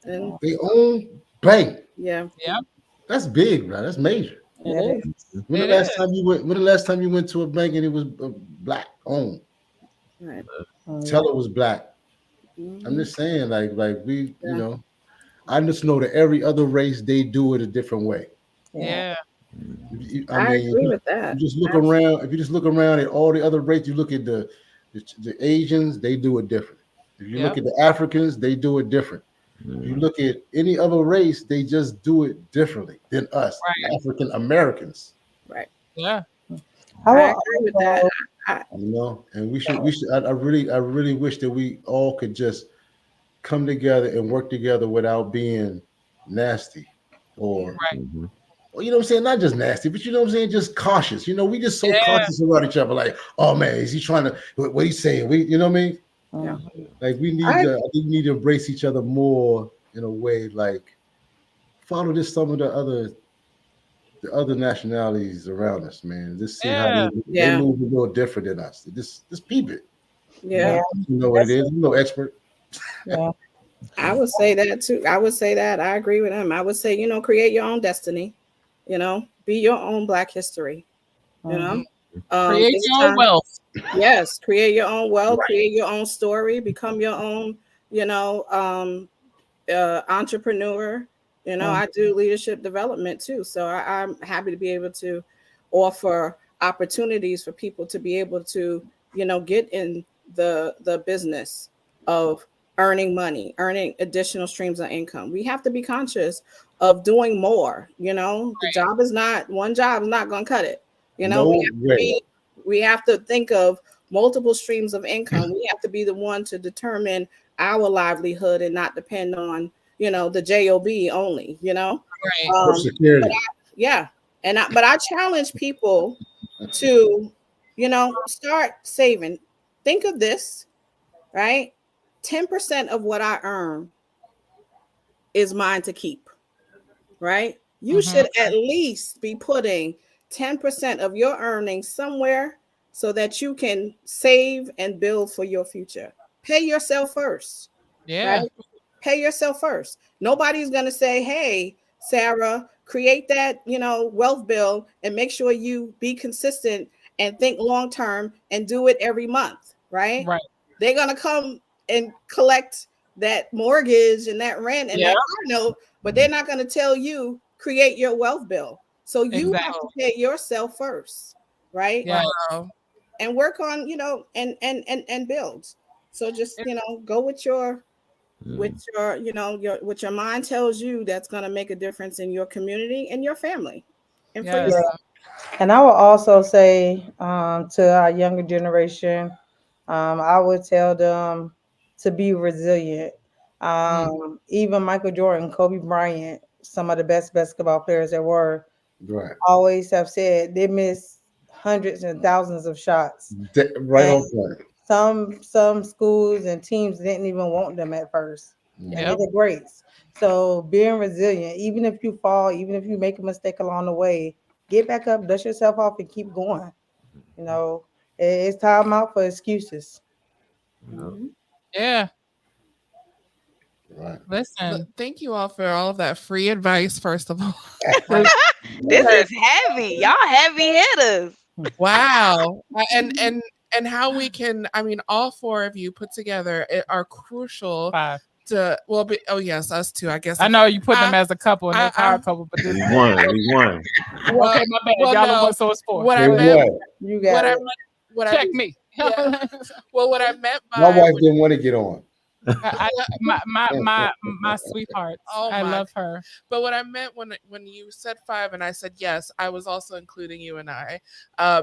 C: And
D: They own bank.
C: yeah,
A: Yeah,
D: That's big, bro. That's major.
A: it
F: It
A: is.
D: When the
A: It
D: last
A: is.
D: time you went? When the last time you went to a bank and it was black owned?
C: right.
D: Teller was black. I'm
C: Mhm.
D: just saying, like we,
C: Yeah.
D: I just know that every other race they do it a different way.
A: Yeah.
D: I
C: I
D: mean,
C: agree with
D: you
C: that.
D: just look around. If you just look around at all the other races, you look at the Asians, they do it different. If you look
A: Yep.
D: at the Africans, they do it different. If you look at any other race, they just do it differently than us,
A: Right.
D: African Americans.
C: Right.
A: Yeah.
F: I
C: I
F: will
C: agree with that.
F: also,
D: And we should. I really wish that we all could just come together and work together without being nasty or
A: Right.
D: well, you know what I'm saying? Not just nasty, but you know what I'm saying? Just cautious. We just so
A: Yeah.
D: cautious around each other. Like, oh man, is he trying to? What he's saying? You know what I mean?
C: Yeah.
D: Like we need
C: I-
D: to. I think we need to embrace each other more in a way. Like follow this some of the other nationalities around us, man. Just see how
A: Yeah.
D: they
C: Yeah.
D: move a little different than us. Just peep it.
C: Yeah.
D: You know what it is. You're no expert.
F: yeah,
C: I would say that too. I would say that. I agree with him. I would say, create your own destiny, be your own Black history,
A: Create
C: it's
A: your own
C: time-
A: wealth.
C: Yes, create your own wealth,
D: Right.
C: create your own story, become your own, entrepreneur. I do leadership development too. So I'm happy to be able to offer opportunities for people to be able to, get in the business of earning money, earning additional streams of income. We have to be conscious of doing more. The job is not one job is not going to cut it.
D: No way.
C: We have to think of multiple streams of income. We have to be the one to determine our livelihood and not depend on, the job only,
A: Right.
D: Security.
C: yeah. But I challenge people to, start saving. Think of this, right? 10% of what I earn is mine to keep, right? You should at least be putting 10% of your earnings somewhere so that you can save and build for your future. Pay yourself first.
A: Yeah.
C: Right? Pay yourself first. Nobody's going to say, hey, Sarah, create that, wealth bill and make sure you be consistent and think long term and do it every month, right?
A: Right.
C: They're going to come and collect that mortgage and that rent and that car note, but they're not going to tell you create your wealth bill. So you have to pay yourself first, right?
A: Yeah.
B: Wow.
C: And work on, and build. So just, go with your what your mind tells you that's going to make a difference in your community and your family and for
A: Yes.
C: yourself.
F: and I will also say to our younger generation, I would tell them to be resilient. Even Michael Jordan, Kobe Bryant, some of the best basketball players there were,
D: Right.
F: always have said they miss hundreds and thousands of shots.
D: Right
F: And
D: on point.
F: some schools and teams didn't even want them at first. And
A: Yep.
F: they're great. So being resilient, even if you fall, even if you make a mistake along the way, get back up, dust yourself off, and keep going. It's time out for excuses.
A: Yeah.
D: Right.
A: Listen.
B: Thank you all for all of that free advice, first of all.
G: This is heavy. Y'all heavy hitters.
B: Wow. And how we can, all four of you put together are crucial
A: 5.
B: to, oh yes, us too, I guess.
A: I know you put them as a couple and they're power couple, but this
E: We won. We won.
A: okay, my bad.
B: well,
A: Y'all
B: no.
A: know what so it's for.
B: What I
D: They
B: meant,
D: won.
F: You
B: what
F: got
B: I
F: it.
B: what
A: Check
B: I,
A: me.
B: yeah. Well, what I meant by
D: My wife didn't want to get on.
A: my sweetheart.
B: Oh
A: I
B: my.
A: love her.
B: But what I meant when you said 5 and I said yes, I was also including you and I,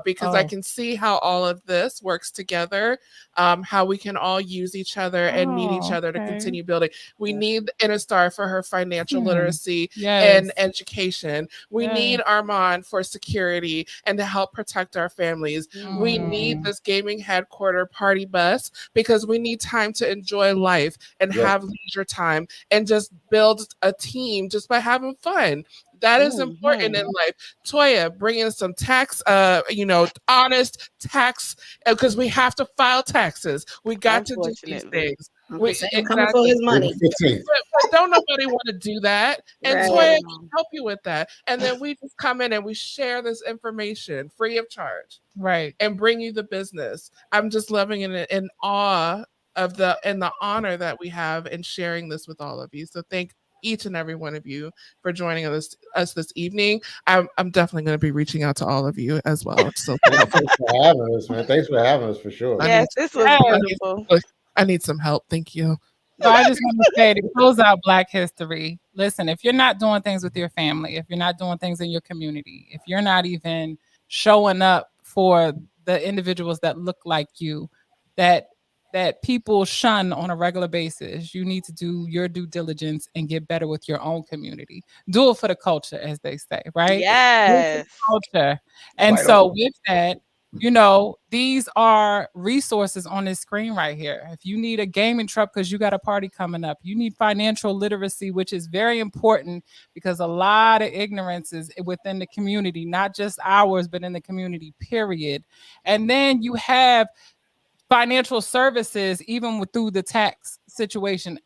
B: because I
F: Oh.
B: can see how all of this works together, how we can all use each other and meet each
A: Oh,
B: other to
A: okay.
B: continue building. We need Innistar for her financial literacy
A: Yes.
B: and education. We
A: Yes.
B: need Armand for security and to help protect our families. We need this gaming headquarter party bus because we need time to enjoy life and
D: Yes.
B: have leisure time and just build a team just by having fun. That is important in life. Toya, bring in some tax, honest tax, because we have to file taxes. We got to do these
G: Unfortunately.
B: things.
C: Uncle
B: We-
C: Sam coming for his money.
D: April 15th.
B: But don't nobody want to do that. And
C: Right.
B: Toya can help you with that. And then we just come in and we share this information free of charge
A: Right.
B: and bring you the business. I'm just loving it in awe of the honor that we have in sharing this with all of you. So thank each and every one of you for joining us this evening. I'm definitely going to be reaching out to all of you as well. So
D: Thanks for having us, man. Thanks for having us for sure.
B: I
G: Yes,
B: need-
G: this was
A: Yes.
G: beautiful.
B: I need some help. Thank you.
A: So I just want to say to close out Black History, listen, if you're not doing things with your family, if you're not doing things in your community, if you're not even showing up for the individuals that look like you, that people shun on a regular basis, you need to do your due diligence and get better with your own community. Do it for the culture, as they say, right?
G: Yes.
A: Culture. And
D: Right
A: so
D: on.
A: with that, you know, these are resources on this screen right here. If you need a gaming truck because you got a party coming up, you need financial literacy, which is very important because a lot of ignorance is within the community, not just ours, but in the community, period. And then you have financial services, even through the tax situation,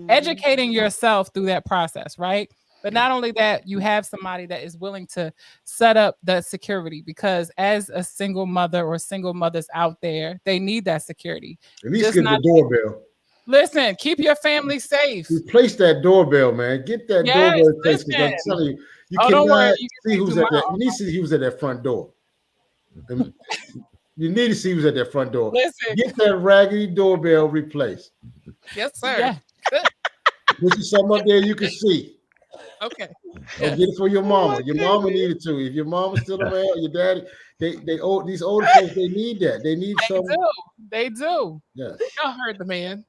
A: educating yourself through that process, right? But not only that, you have somebody that is willing to set up the security because as a single mother or single mothers out there, they need that security.
D: At least
A: Just
D: get
A: not-
D: the doorbell.
A: Listen, keep your family safe.
D: Replace that doorbell, man. Get that
A: Yes,
D: doorbell replaced. 'Cause I'm
A: listen.
D: telling you, you
A: Oh, don't
D: cannot
A: worry, you can
D: see
A: take
D: who's
A: to
D: at that.
A: my-
D: You need to see who's at that front door. And you need to see who's at that front door.
A: Listen,
D: Get that raggedy doorbell replaced.
B: Yes, sir.
A: yeah,
D: This is something up there you can see.
B: Okay.
D: Or
B: Yes.
D: get it for your mama.
B: my
D: Your mama
B: goodness.
D: needed to. If your mama's still around, your daddy, they old these older folks, they need that. They need
A: they
D: some.
A: do. They do.
D: Yeah.
B: Y'all heard the man.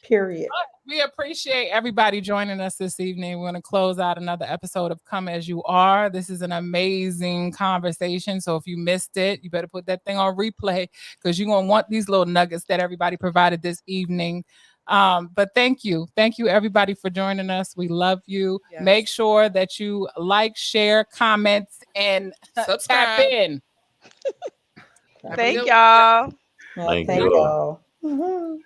F: Period.
A: We appreciate everybody joining us this evening. We're going to close out another episode of Come As You Are. This is an amazing conversation. So if you missed it, you better put that thing on replay because you're going to want these little nuggets that everybody provided this evening. But thank you. Thank you, everybody, for joining us. We love you.
B: Yes.
A: Make sure that you like, share, comment, and tap
B: Subscribe.
A: in.
B: Have a
G: Thank
B: good-
G: y'all.
F: Yeah,
E: Thank
F: thank
E: you.
F: y'all. Mhm.